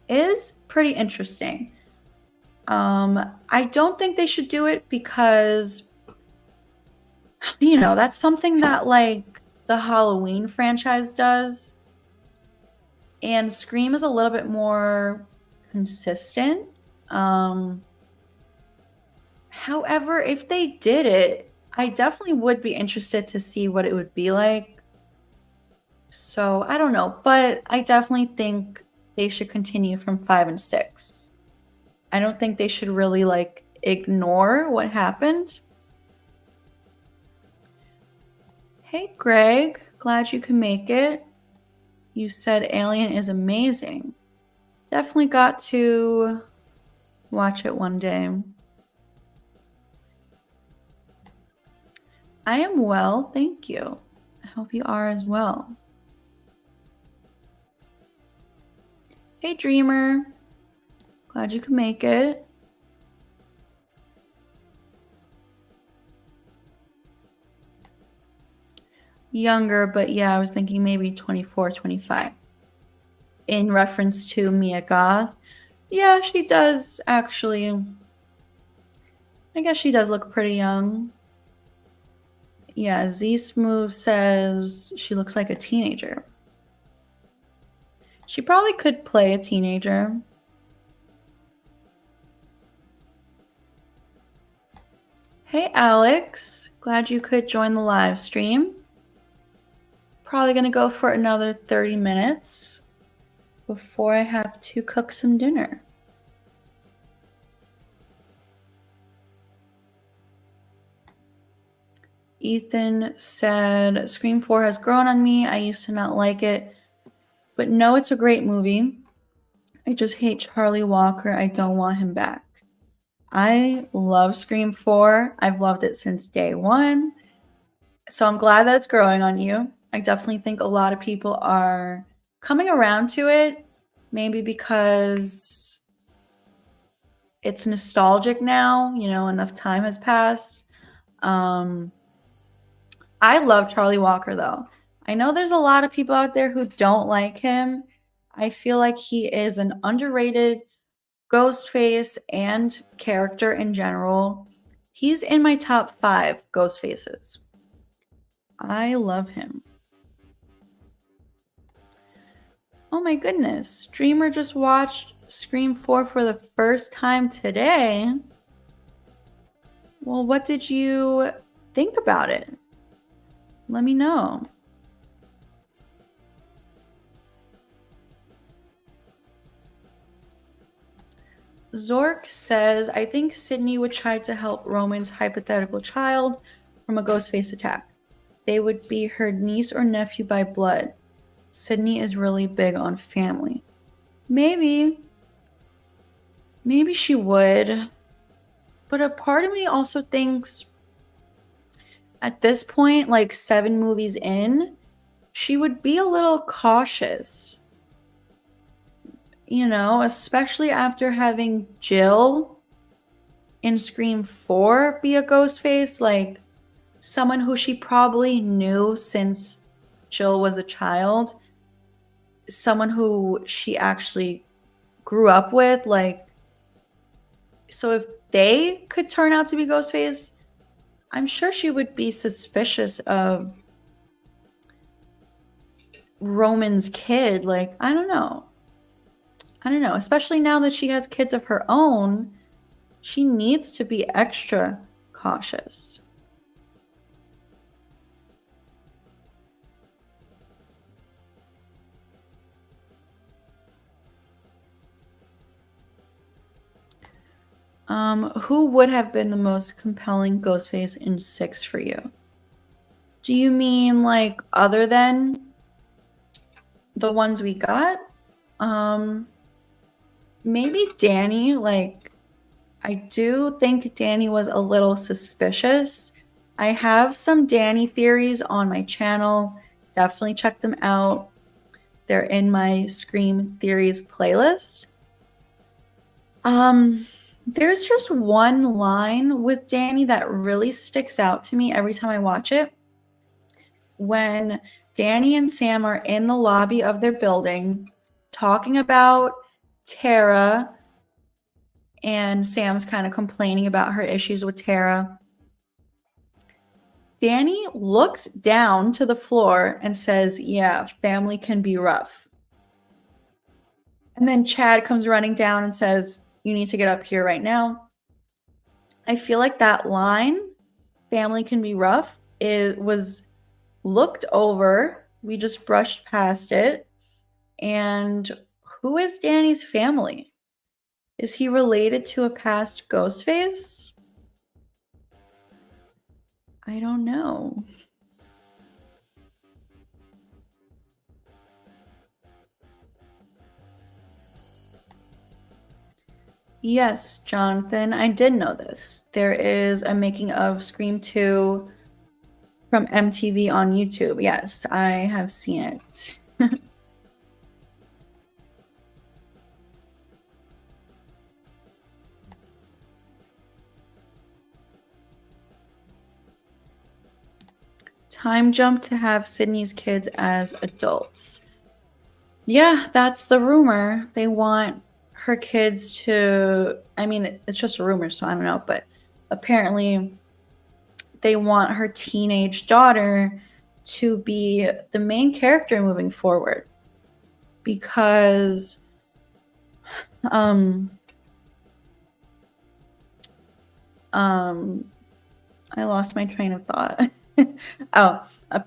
Speaker 1: is pretty interesting. I don't think they should do it because, that's something that like the Halloween franchise does. And Scream is a little bit more consistent. However, if they did it, I definitely would be interested to see what it would be like. So I don't know, but I definitely think they should continue from 5 and 6. I don't think they should really like ignore what happened. Hey, Greg, glad you can make it. You said Alien is amazing. Definitely got to watch it one day. I am well, thank you. I hope you are as well. Hey, Dreamer. Glad you could make it. Younger, but yeah, I was thinking maybe 24, 25. In reference to Mia Goth. Yeah, she does actually. I guess she does look pretty young. Yeah, Z Smooth says she looks like a teenager. She probably could play a teenager. Hey, Alex. Glad you could join the live stream. Probably going to go for another 30 minutes before I have to cook some dinner. Ethan said, Scream 4 has grown on me. I used to not like it, but no, it's a great movie. I just hate Charlie Walker. I don't want him back. I love Scream 4. I've loved it since day one. So I'm glad that it's growing on you. I definitely think a lot of people are coming around to it, maybe because it's nostalgic now, enough time has passed. I love Charlie Walker, though. I know there's a lot of people out there who don't like him. I feel like he is an underrated Ghostface and character in general. He's in my top 5 Ghostfaces. I love him. Oh my goodness. Streamer just watched Scream 4 for the first time today. Well, what did you think about it? Let me know. Zork says, I think Sydney would try to help Roman's hypothetical child from a Ghostface attack. They would be her niece or nephew by blood. Sydney is really big on family. Maybe she would. But a part of me also thinks at this point, like 7 movies in, she would be a little cautious. You know, especially after having Jill in Scream 4 be a Ghostface, like someone who she probably knew since Jill was a child, someone who she actually grew up with, like, so if they could turn out to be Ghostface, I'm sure she would be suspicious of Roman's kid. Like, I don't know, especially now that she has kids of her own, she needs to be extra cautious. Who would have been the most compelling Ghostface in 6 for you? Do you mean like other than the ones we got? Maybe Danny. Like, I do think Danny was a little suspicious. I have some Danny theories on my channel. Definitely check them out. They're in my Scream Theories playlist. There's just one line with Danny that really sticks out to me every time I watch it. When Danny and Sam are in the lobby of their building talking about Tara, and Sam's kind of complaining about her issues with Tara. Danny looks down to the floor and says, yeah, family can be rough. And then Chad comes running down and says, you need to get up here right now. I feel like that line, family can be rough, was looked over. We just brushed past it. And who is Danny's family? Is he related to a past Ghostface? I don't know. Yes, Jonathan, I did know this. There is a making of Scream 2 from MTV on YouTube. Yes, I have seen it. Time jump to have Sydney's kids as adults. Yeah, that's the rumor. They want her kids to, I mean, it's just a rumor, so I don't know, but apparently they want her teenage daughter to be the main character moving forward, because I lost my train of thought.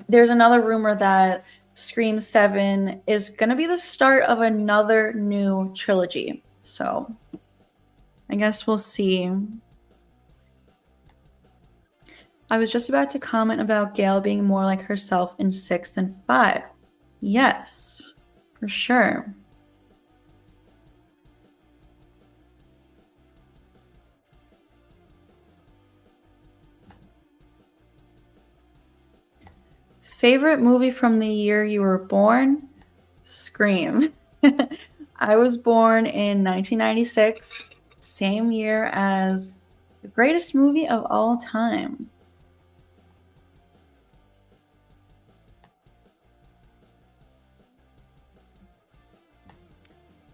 Speaker 1: There's another rumor that Scream 7 is going to be the start of another new trilogy. So I guess we'll see. I was just about to comment about Gail being more like herself in 6 than 5. Yes, for sure. Favorite movie from the year you were born? Scream. I was born in 1996, same year as the greatest movie of all time.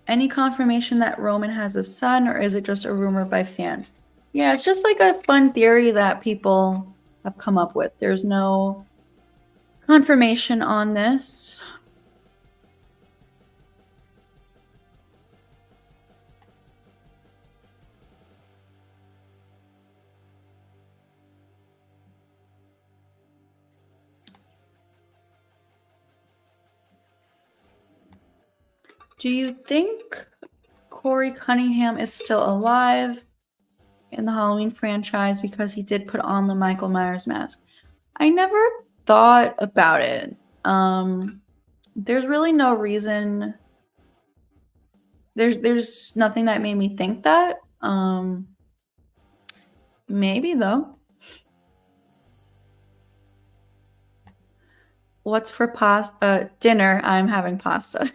Speaker 1: Any confirmation that Roman has a son, or is it just a rumor by fans? Yeah, it's just like a fun theory that people have come up with. There's no confirmation on this. Do you think Corey Cunningham is still alive in the Halloween franchise because he did put on the Michael Myers mask? I never thought about it. There's really no reason. There's nothing that made me think that. Maybe though. What's for pasta? Dinner. I'm having pasta.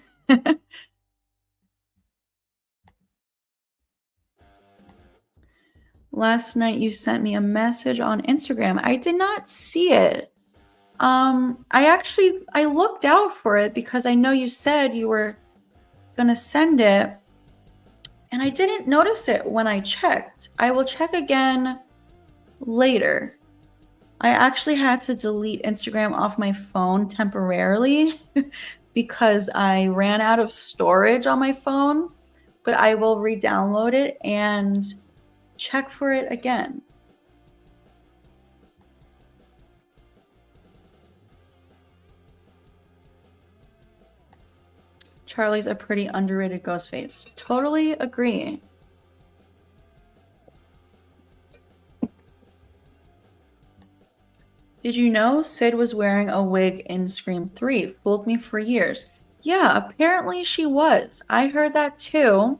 Speaker 1: Last night you sent me a message on Instagram. I did not see it. I looked out for it because I know you said you were gonna send it, and I didn't notice it when I checked. I will check again later. I actually had to delete Instagram off my phone temporarily because I ran out of storage on my phone, but I will re-download it and check for it again. Charlie's a pretty underrated Ghostface. Totally agree. Did you know Sid was wearing a wig in Scream 3? Fooled me for years. Yeah, apparently she was. I heard that too.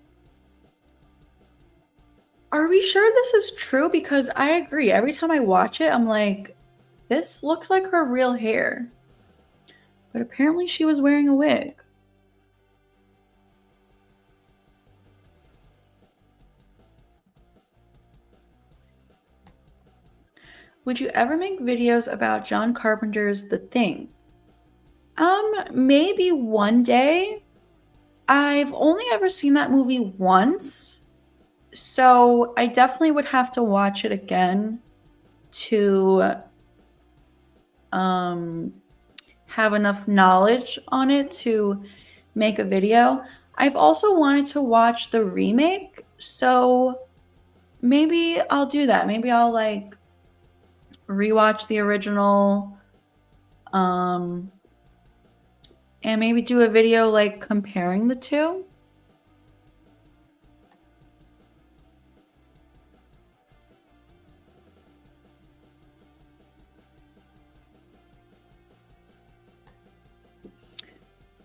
Speaker 1: Are we sure this is true? Because I agree. Every time I watch it, I'm like, this looks like her real hair. But apparently she was wearing a wig. Would you ever make videos about John Carpenter's The Thing? Maybe one day. I've only ever seen that movie once, so I definitely would have to watch it again to have enough knowledge on it to make a video. I've also wanted to watch the remake, so maybe I'll do that. Maybe I'll like rewatch the original and maybe do a video like comparing the two.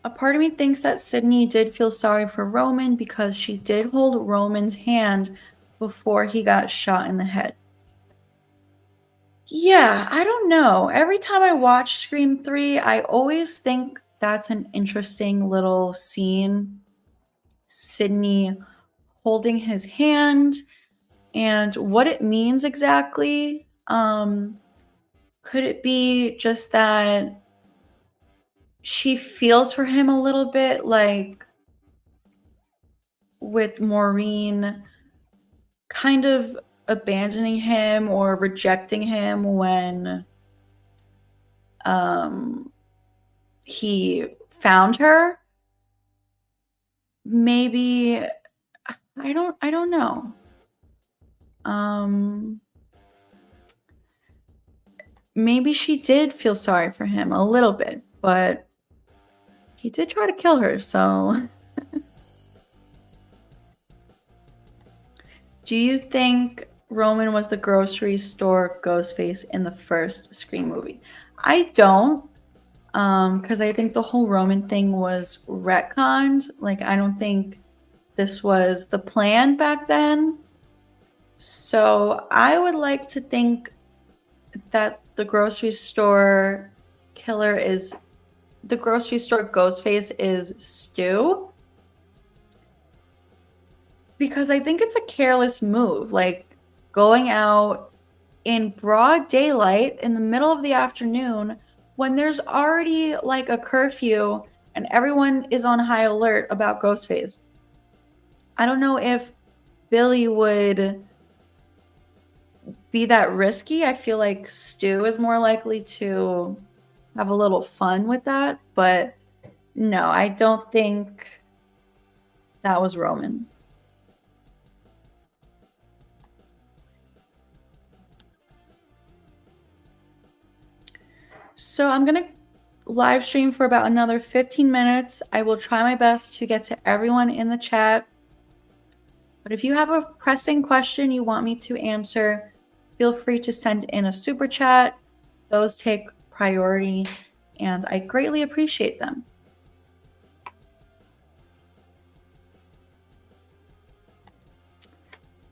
Speaker 1: A part of me thinks that Sydney did feel sorry for Roman because she did hold Roman's hand before he got shot in the head. Yeah, I don't know. Every time I watch Scream 3, I always think that's an interesting little scene. Sydney holding his hand and what it means exactly. Could it be just that she feels for him a little bit, like with Maureen kind of abandoning him or rejecting him when he found her? Maybe I don't know. Maybe she did feel sorry for him a little bit, but he did try to kill her, so do you think Roman was the grocery store Ghostface in the first Scream movie? I don't, because I think the whole Roman thing was retconned. Like, I don't think this was the plan back then. So I would like to think that the grocery store killer is the grocery store Ghostface is Stu. Because I think it's a careless move, like going out in broad daylight in the middle of the afternoon when there's already like a curfew and everyone is on high alert about Ghostface. I don't know if Billy would be that risky. I feel like Stu is more likely to have a little fun with that, but no, I don't think that was Roman. So I'm going to live stream for about another 15 minutes. I will try my best to get to everyone in the chat. But if you have a pressing question you want me to answer, feel free to send in a super chat. Those take priority, and I greatly appreciate them.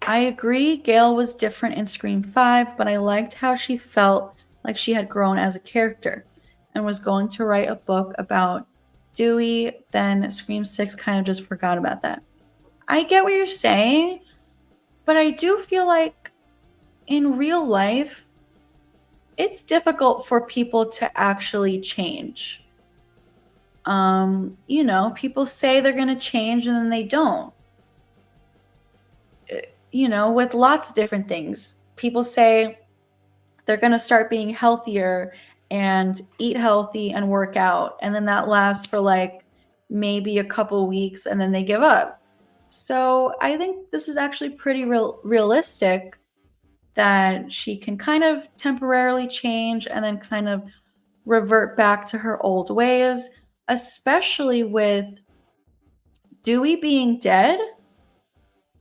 Speaker 1: I agree Gail was different in Scream 5, but I liked how she felt like she had grown as a character and was going to write a book about Dewey. Then Scream 6 kind of just forgot about that. I get what you're saying, but I do feel like in real life, it's difficult for people to actually change. You know, people say they're going to change and then they don't. You know, with lots of different things. People say they're going to start being healthier and eat healthy and work out. And then that lasts for like maybe a couple weeks and then they give up. So I think this is actually pretty realistic that she can kind of temporarily change and then kind of revert back to her old ways, especially with Dewey being dead.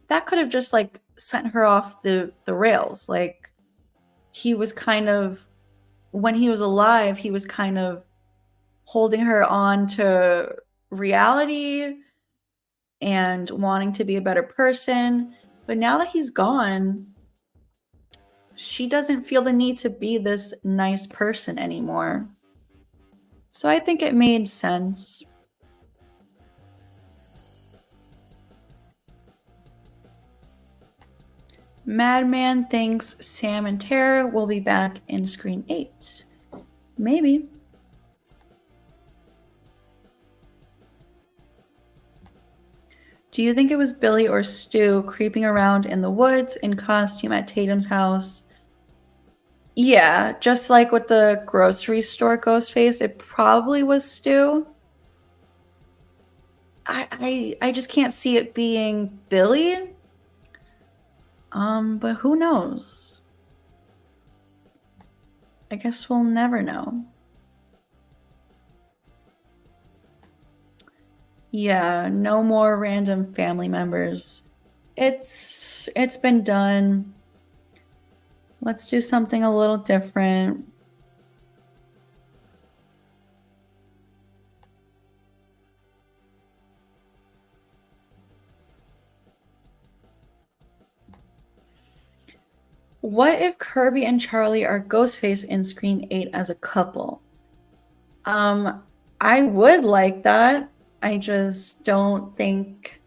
Speaker 1: That could have just like sent her off the rails. Like he was kind of, when he was alive, he was kind of holding her on to reality and wanting to be a better person. But now that he's gone, she doesn't feel the need to be this nice person anymore. So I think it made sense. Madman thinks Sam and Tara will be back in Scream 8. Maybe. Do you think it was Billy or Stu creeping around in the woods in costume at Tatum's house? Yeah, just like with the grocery store ghost face, it probably was Stu. I just can't see it being Billy. But who knows? I guess we'll never know. Yeah, no more random family members. It's been done. Let's do something a little different. What if Kirby and Charlie are Ghostface in Scream 8 as a couple? I would like that. I just don't think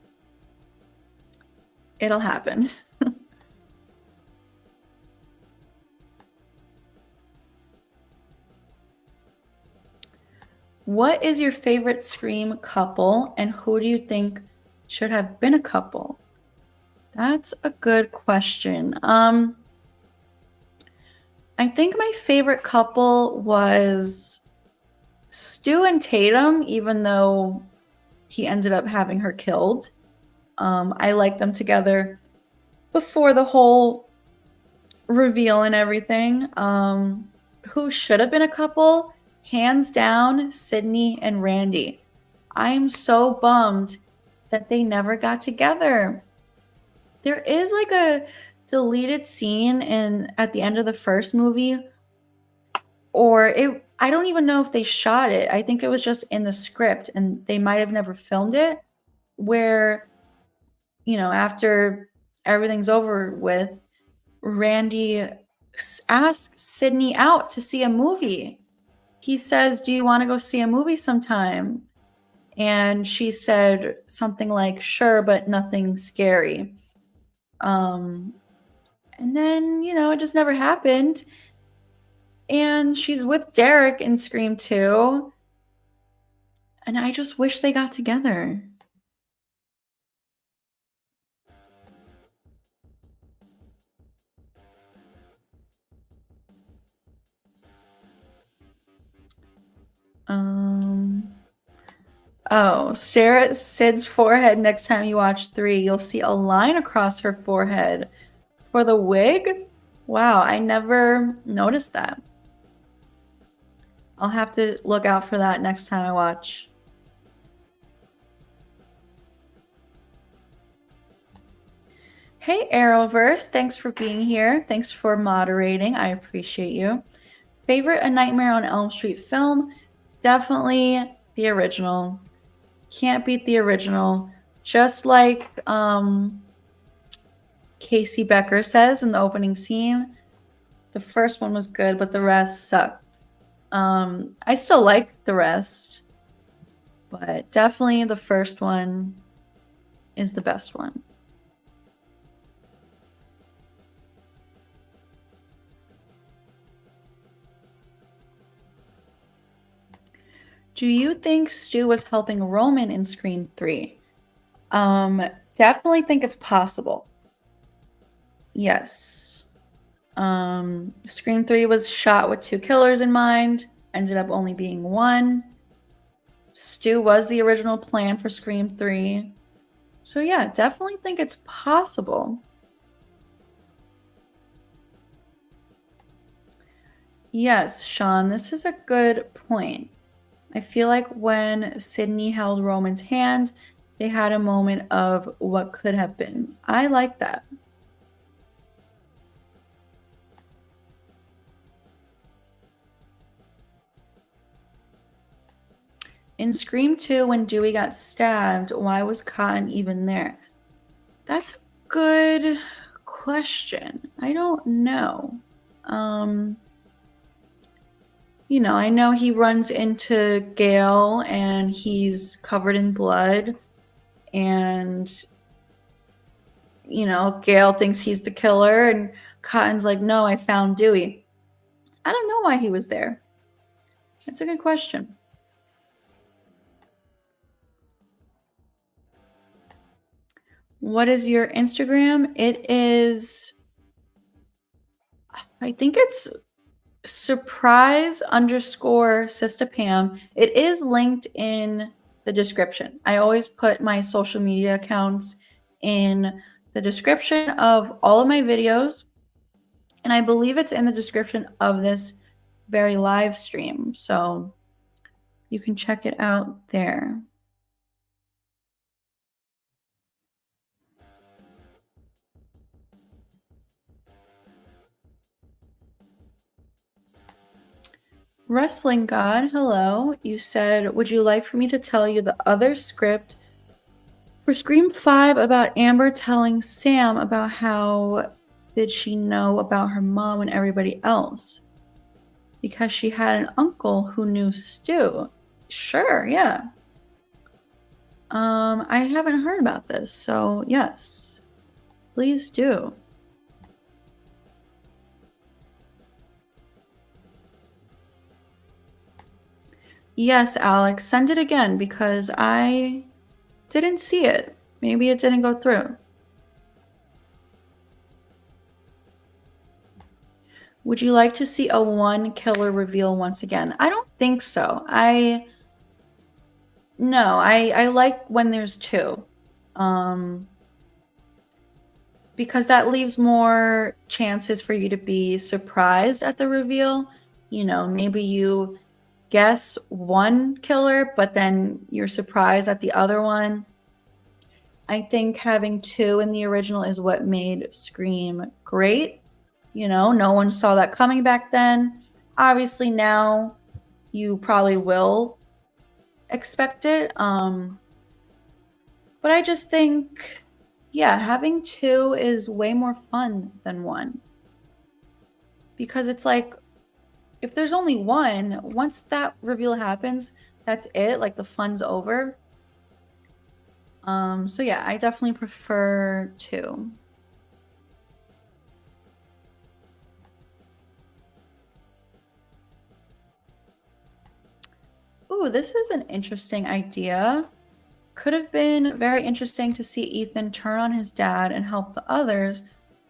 Speaker 1: it'll happen. What is your favorite Scream couple, and who do you think should have been a couple? That's a good question. I think my favorite couple was Stu and Tatum, even though he ended up having her killed. I liked them together before the whole reveal and everything. Who should have been a couple? Hands down, Sydney and Randy. I'm so bummed that they never got together. There is like a deleted scene at the end of the first movie, or I don't even know if they shot it. I think it was just in the script and they might have never filmed it, where, you know, after everything's over with, Randy asks Sydney out to see a movie. He says, "Do you want to go see a movie sometime?" And she said something like, "Sure, but nothing scary." And then, you know, it just never happened. And she's with Derek in Scream 2. And I just wish they got together. Oh, stare at Sid's forehead next time you watch 3. You'll see a line across her forehead. For the wig? Wow, I never noticed that. I'll have to look out for that next time I watch. Hey, Arrowverse. Thanks for being here. Thanks for moderating. I appreciate you. Favorite A Nightmare on Elm Street film? Definitely the original. Can't beat the original. Just like Casey Becker says in the opening scene, the first one was good, but the rest sucked. I still like the rest, but definitely the first one is the best one. Do you think Stu was helping Roman in Scream 3? Definitely think it's possible. Yes. Scream 3 was shot with 2 killers in mind, ended up only being 1. Stu was the original plan for Scream 3. So yeah, definitely think it's possible. Yes, Sean, this is a good point. I feel like when Sydney held Roman's hand, they had a moment of what could have been. I like that. In Scream 2, when Dewey got stabbed, why was Cotton even there? That's a good question. I don't know. You know, I know he runs into Gale and he's covered in blood, and you know, Gale thinks he's the killer, and Cotton's like, no, I found Dewey. I don't know why he was there. That's a good question. What is your Instagram? It is, I think it's surprise_Sistapam. It is linked in the description. I always put my social media accounts in the description of all of my videos, and I believe it's in the description of this very live stream, so you can check it out there. Wrestling God, hello. You said, would you like for me to tell you the other script for Scream 5 about Amber telling Sam about how did she know about her mom and everybody else? Because she had an uncle who knew Stu. Sure, yeah. I haven't heard about this, so yes. Please do. Yes, Alex, send it again because I didn't see it. Maybe it didn't go through. Would you like to see a 1 killer reveal once again? I don't think so. No, I like when there's 2. Because that leaves more chances for you to be surprised at the reveal. You know, maybe you guess 1 killer, but then you're surprised at the other one. I think having 2 in the original is what made Scream great. You know, no one saw that coming back then. Obviously, now you probably will expect it. But I just think, yeah, having 2 is way more fun than 1. Because it's like, if there's only 1, once that reveal happens, that's it. Like, the fun's over. So yeah, I definitely prefer 2. Ooh, this is an interesting idea. Could have been very interesting to see Ethan turn on his dad and help the others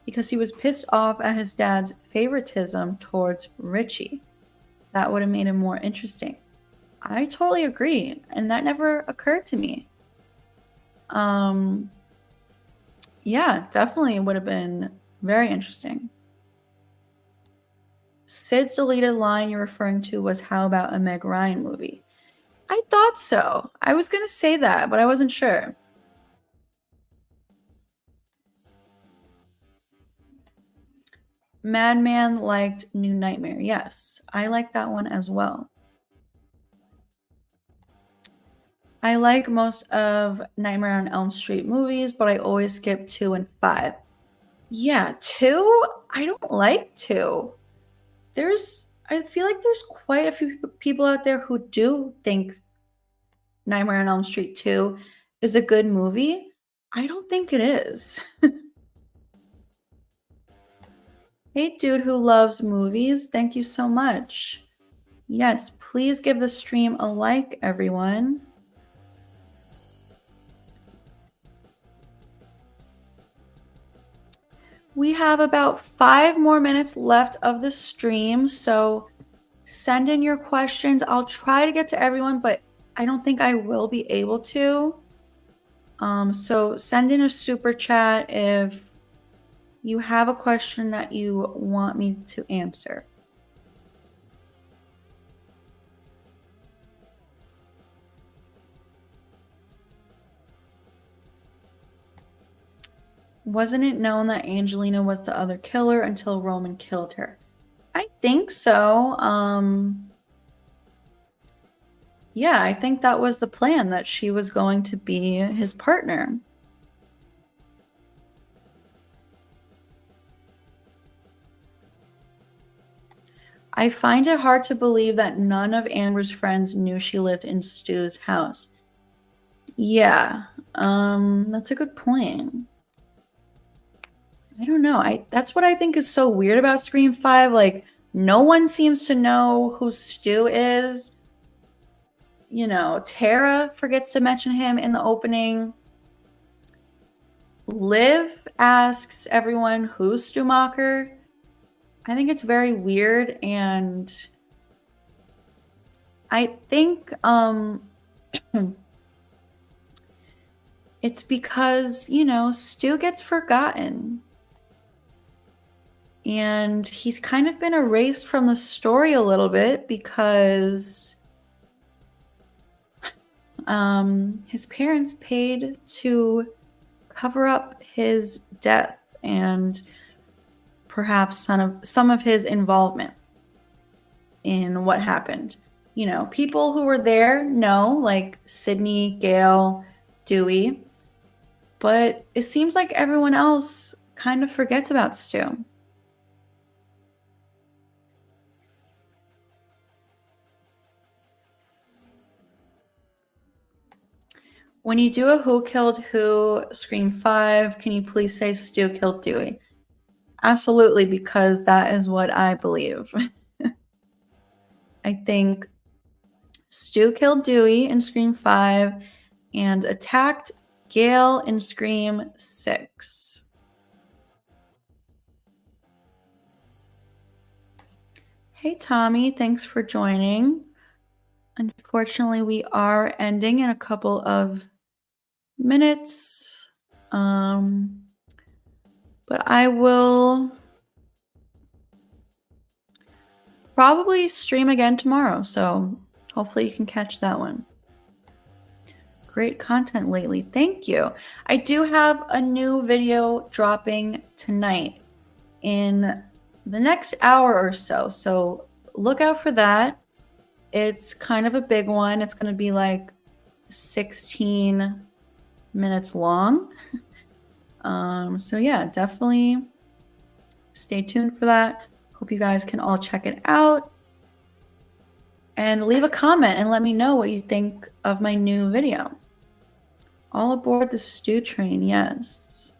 Speaker 1: because he was pissed off at his dad's favoritism towards Richie. That would have made him more interesting. I totally agree, and that never occurred to me. Yeah, definitely would have been very interesting. Sid's deleted line you're referring to was how about a Meg Ryan movie? I thought so. I was going to say that, but I wasn't sure. Madman liked New Nightmare. Yes, I like that one as well. I like most of Nightmare on Elm Street movies, but I always skip 2 and 5. Yeah, 2? I don't like 2. I feel like there's quite a few people out there who do think Nightmare on Elm Street 2 is a good movie. I don't think it is. Hey, dude who loves movies, thank you so much. Yes, please give the stream a like, everyone. We have about 5 more minutes left of the stream, so send in your questions. I'll try to get to everyone, but I don't think I will be able to. So send in a super chat if you have a question that you want me to answer. Wasn't it known that Angelina was the other killer until Roman killed her? I think so. Yeah, I think that was the plan, that she was going to be his partner. I find it hard to believe that none of Amber's friends knew she lived in Stu's house. Yeah, that's a good point. I don't know. That's what I think is so weird about Scream 5. Like, no one seems to know who Stu is. You know, Tara forgets to mention him in the opening. Liv asks everyone who's Stu Macher. I think it's very weird, and I think it's because, you know, Stu gets forgotten. And he's kind of been erased from the story a little bit because his parents paid to cover up his death and perhaps some of his involvement in what happened. You know, people who were there know, like Sydney, Gail, Dewey, but it seems like everyone else kind of forgets about Stu. When you do a Who Killed Who Scream 5, can you please say Stu killed Dewey? Absolutely, because that is what I believe. I think Stu killed Dewey in Scream 5 and attacked Gail in Scream 6. Hey, Tommy, thanks for joining. Unfortunately, we are ending in a couple of minutes. But I will probably stream again tomorrow, so hopefully you can catch that one. Great content lately. Thank you. I do have a new video dropping tonight in the next hour or so, so look out for that. It's kind of a big one. It's going to be like 16 minutes long. So yeah, definitely stay tuned for that. Hope you guys can all check it out. And leave a comment and let me know what you think of my new video. All aboard the Stu train, yes.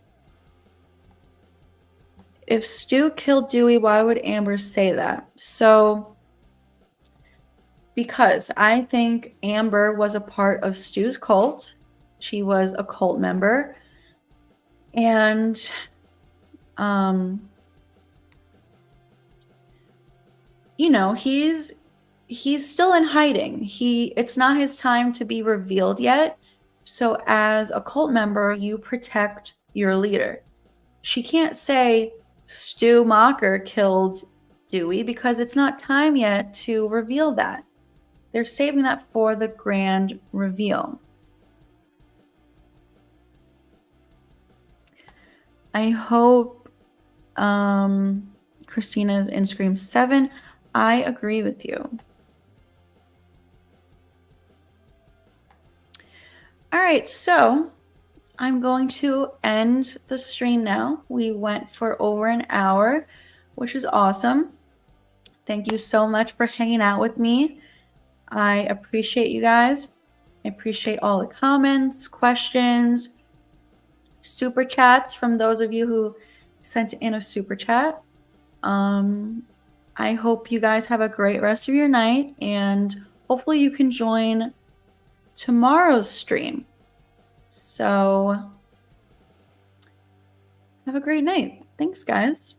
Speaker 1: If Stu killed Dewey, why would Amber say that? So, because I think Amber was a part of Stu's cult. She was a cult member. And, you know, he's he's still in hiding. It's not his time to be revealed yet. So as a cult member, you protect your leader. She can't say Stu Macher killed Dewey because it's not time yet to reveal that. They're saving that for the grand reveal. I hope Christina's in Scream 7. I agree with you. All right, so I'm going to end the stream now. We went for over an hour, which is awesome. Thank you so much for hanging out with me. I appreciate you guys. I appreciate all the comments, questions, super chats from those of you who sent in a super chat. I hope you guys have a great rest of your night, and hopefully you can join tomorrow's stream. So have a great night. Thanks, guys.